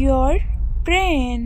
Your brain.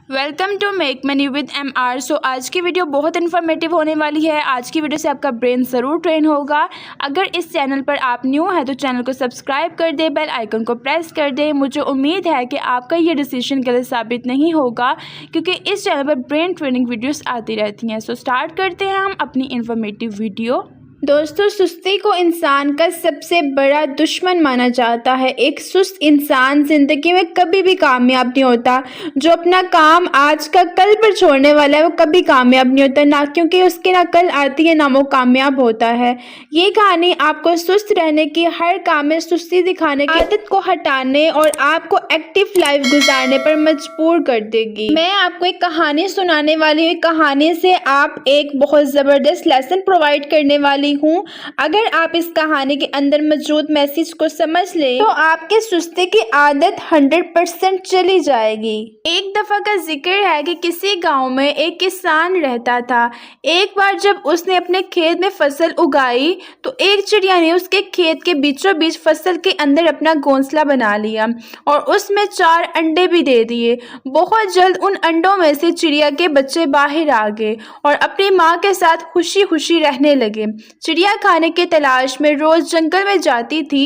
Welcome to make money with MR। So आज की video बहुत informative होने वाली है। आज की वीडियो से आपका ब्रेन ज़रूर ट्रेन होगा। अगर इस चैनल पर आप न्यू हैं तो चैनल को सब्सक्राइब कर दें, बेल आइकन को प्रेस कर दें। मुझे उम्मीद है कि आपका ये डिसीजन गलत साबित नहीं होगा, क्योंकि इस चैनल पर ब्रेन ट्रेनिंग वीडियोस आती रहती हैं। सो स्टार्ट करते हैं हम अपनी इन्फॉर्मेटिव वीडियो। दोस्तों, सुस्ती को इंसान का सबसे बड़ा दुश्मन माना जाता है। एक सुस्त इंसान ज़िंदगी में कभी भी कामयाब नहीं होता। जो अपना काम आज का कल पर छोड़ने वाला है वो कभी कामयाब नहीं होता, ना क्योंकि उसकी ना कल आती है ना वो कामयाब होता है। ये कहानी आपको सुस्त रहने की, हर काम में सुस्ती दिखाने की आदत को हटाने और आपको एक्टिव लाइफ गुजारने पर मजबूर कर देगी। मैं आपको एक कहानी सुनाने वाली हूँ। कहानी से आप एक बहुत ज़बरदस्त लेसन प्रोवाइड करने वाली हूँ। अगर आप इस कहानी के अंदर मौजूद मैसेज को समझ लें तो आपकी सुस्ती की आदत 100% चली जाएगी। एक दफा का जिक्र है कि किसी गांव में एक किसान रहता था। एक बार जब उसने अपने खेत में फसल उगाई तो एक चिड़िया ने उसके खेत के बीचों बीच फसल के अंदर अपना घोंसला बना लिया और उसमें 4 अंडे भी दे दिए। बहुत जल्द उन अंडों में से चिड़िया के बच्चे बाहर आ गए और अपनी माँ के साथ खुशी खुशी रहने लगे। चिड़िया खाने की तलाश में रोज जंगल में जाती थी।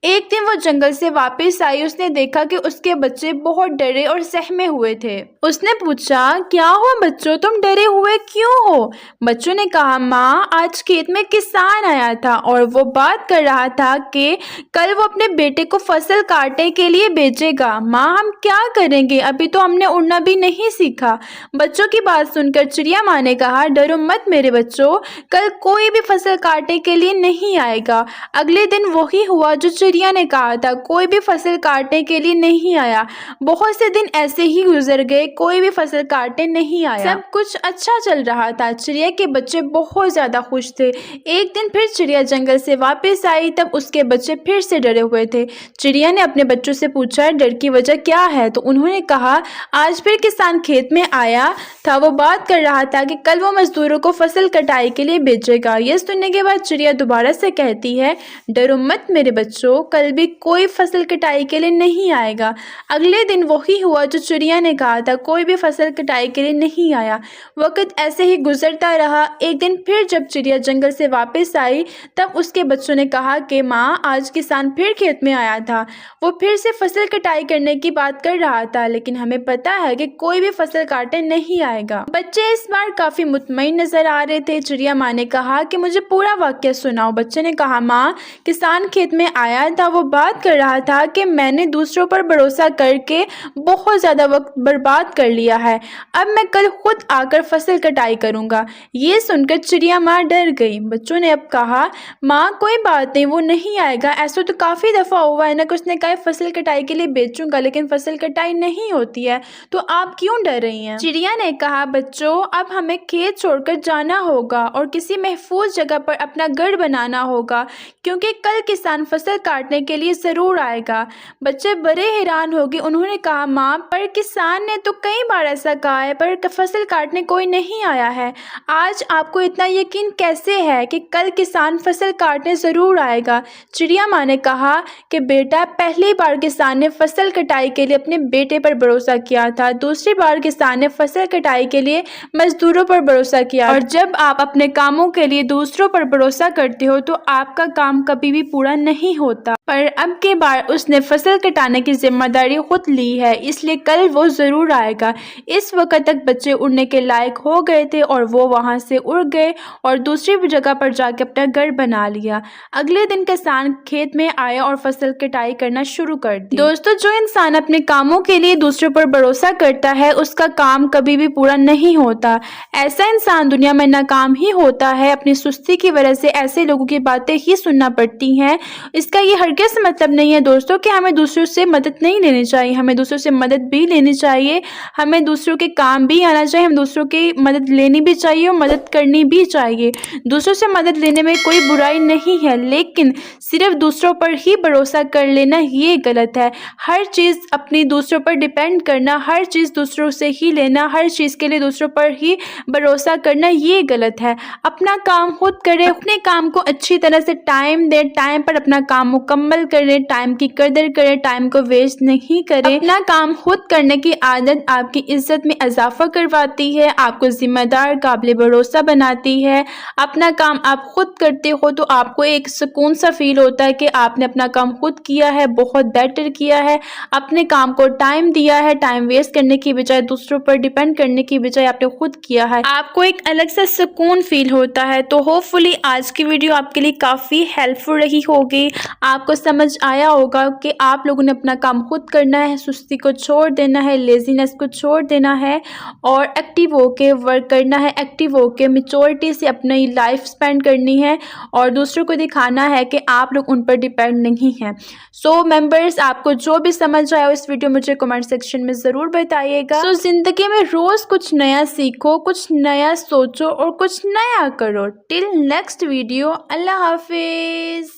एक दिन वो जंगल से वापस आई। उसने देखा कि उसके बच्चे बहुत डरे और सहमे हुए थे। उसने पूछा, क्या हुआ बच्चों, तुम डरे हुए क्यों हो? बच्चों ने कहा, माँ, आज खेत में किसान आया था और वो बात कर रहा था कि कल वो अपने बेटे को फसल काटने के लिए भेजेगा। माँ, हम क्या करेंगे? अभी तो हमने उड़ना भी नहीं सीखा। बच्चों की बात सुनकर चिड़िया माँ ने कहा, डरो मत मेरे बच्चों, कल कोई भी फसल काटने के लिए नहीं आएगा। अगले दिन वही हुआ जो चिड़िया ने कहा था, कोई भी फसल काटने के लिए नहीं आया। बहुत से दिन ऐसे ही गुजर गए, कोई भी फसल काटने नहीं आया। सब कुछ अच्छा चल रहा था। चिड़िया के बच्चे बहुत ज्यादा खुश थे। एक दिन फिर चिड़िया जंगल से वापस आई, तब उसके बच्चे फिर से डरे हुए थे। चिड़िया ने अपने बच्चों से पूछा, डर की वजह क्या है? तो उन्होंने कहा, आज फिर किसान खेत में आया था। वो बात कर रहा था कि कल वो मजदूरों को फसल कटाई के लिए भेजेगा। ये सुनने के बाद चिड़िया दोबारा से कहती है, डरो मत मेरे बच्चों, कल भी कोई फसल कटाई के लिए नहीं आएगा। अगले दिन वही हुआ जो चिड़िया ने कहा था, कोई भी फसल कटाई के लिए नहीं आया। वक्त ऐसे ही गुजरता रहा। एक दिन फिर जब चिड़िया जंगल से वापस आई तब उसके बच्चों ने कहा कि माँ, आज किसान फिर खेत में आया था। वो फिर से फसल कटाई करने की बात कर रहा था, लेकिन हमें पता है कि कोई भी फसल काटने नहीं आएगा। बच्चे इस बार काफी मुतमईन नजर आ रहे थे। चिड़िया माँ ने कहा कि मुझे पूरा वाक्य सुनाओ। बच्चे ने कहा, माँ, किसान खेत में आया था। वो बात कर रहा था कि मैंने दूसरों पर भरोसा करके बहुत ज़्यादा वक्त बर्बाद कर लिया है। अब मैं कल खुद आकर फसल कटाई करूँगा। ये सुनकर चिड़िया माँ डर गई। बच्चों ने अब कहा, माँ, कोई बात नहीं, वो नहीं आएगा। ऐसा तो काफ़ी दफ़ा हुआ है ना कि उसने कहा फसल कटाई के लिए बेचूंगा, लेकिन फसल कटाई नहीं होती है, तो आप क्यों डर रही हैं? चिड़िया ने कहा, बच्चों, अब हमें खेत छोड़कर जाना होगा और किसी महफूज जगह पर अपना घर बनाना होगा, क्योंकि कल किसान फसल काटने के लिए ज़रूर आएगा। बच्चे बड़े हैरान हो गए। उन्होंने कहा, माँ, पर किसान ने तो कई बार ऐसा कहा है, पर फसल काटने कोई नहीं आया है। आज आपको इतना यकीन कैसे है कि कल किसान फसल काटने ज़रूर आएगा? चिड़िया माँ ने कहा कि बेटा, पहली बार किसान ने फसल कटाई के लिए अपने बेटे पर भरोसा किया था, दूसरी बार किसान ने फसल कटाई के लिए मजदूरों पर भरोसा किया। और जब आप अपने कामों के लिए दूसरों पर भरोसा करते हो तो आपका काम कभी भी पूरा नहीं होता। पर अब के बार उसने फसल कटाने की जिम्मेदारी खुद ली है, इसलिए कल वो ज़रूर आएगा। इस वक्त तक बच्चे उड़ने के लायक हो गए थे और वो वहाँ से उड़ गए और दूसरी जगह पर जाके अपना घर बना लिया। अगले दिन किसान खेत में आया और फसल कटाई करना शुरू कर दी। दोस्तों, जो इंसान अपने कामों के लिए दूसरों पर भरोसा करता है उसका काम कभी भी पूरा नहीं होता। ऐसा इंसान दुनिया में नाकाम ही होता है। अपनी सुस्ती की वजह से ऐसे लोगों की बातें ही सुनना पड़ती हैं। इसका ये हरगिज़ मतलब नहीं है दोस्तों कि हमें दूसरों से मदद नहीं लेनी चाहिए। हमें दूसरों से मदद भी लेनी चाहिए, हमें दूसरों के काम भी आना चाहिए, हम दूसरों की मदद लेनी भी चाहिए और मदद करनी भी चाहिए। दूसरों से मदद लेने में कोई बुराई नहीं है, लेकिन सिर्फ दूसरों पर ही भरोसा कर लेना ये गलत है। हर चीज़ अपनी दूसरों पर डिपेंड करना, हर चीज़ दूसरों से ही लेना, हर चीज़ के लिए दूसरों पर ही भरोसा करना ये गलत है। अपना काम खुद करें, अपने काम को अच्छी तरह से टाइम दें, टाइम पर अपना काम मुकम्मल मुकम्मल करें, टाइम की कदर करें, टाइम को वेस्ट नहीं करें। अपना काम खुद करने की आदत आपकी इज्जत में इजाफा करवाती है, आपको जिम्मेदार, काबिल भरोसा बनाती है। अपना काम आप खुद करते हो तो आपको एक सुकून सा फील होता है कि आपने अपना काम खुद किया है, बहुत बेटर किया है, अपने काम को टाइम दिया है, टाइम वेस्ट करने की बजाय, दूसरों पर डिपेंड करने की बजाय आपने खुद किया है, आपको एक अलग सा सुकून फील होता है। तो होपफुली आज की वीडियो आपके लिए काफ़ी हेल्पफुल रही होगी, आपको समझ आया होगा कि आप लोगों ने अपना काम खुद करना है, सुस्ती को छोड़ देना है, लेजीनेस को छोड़ देना है और एक्टिव होके वर्क करना है, एक्टिव होके मैच्योरिटी से अपनी लाइफ स्पेंड करनी है और दूसरों को दिखाना है कि आप लोग उन पर डिपेंड नहीं हैं। सो मेंबर्स, आपको जो भी समझ आया इस वीडियो मुझे कमेंट सेक्शन में ज़रूर बताइएगा। सो ज़िंदगी में रोज़ कुछ नया सीखो, कुछ नया सोचो और कुछ नया करो। टिल नेक्स्ट वीडियो, अल्लाह हाफिज़।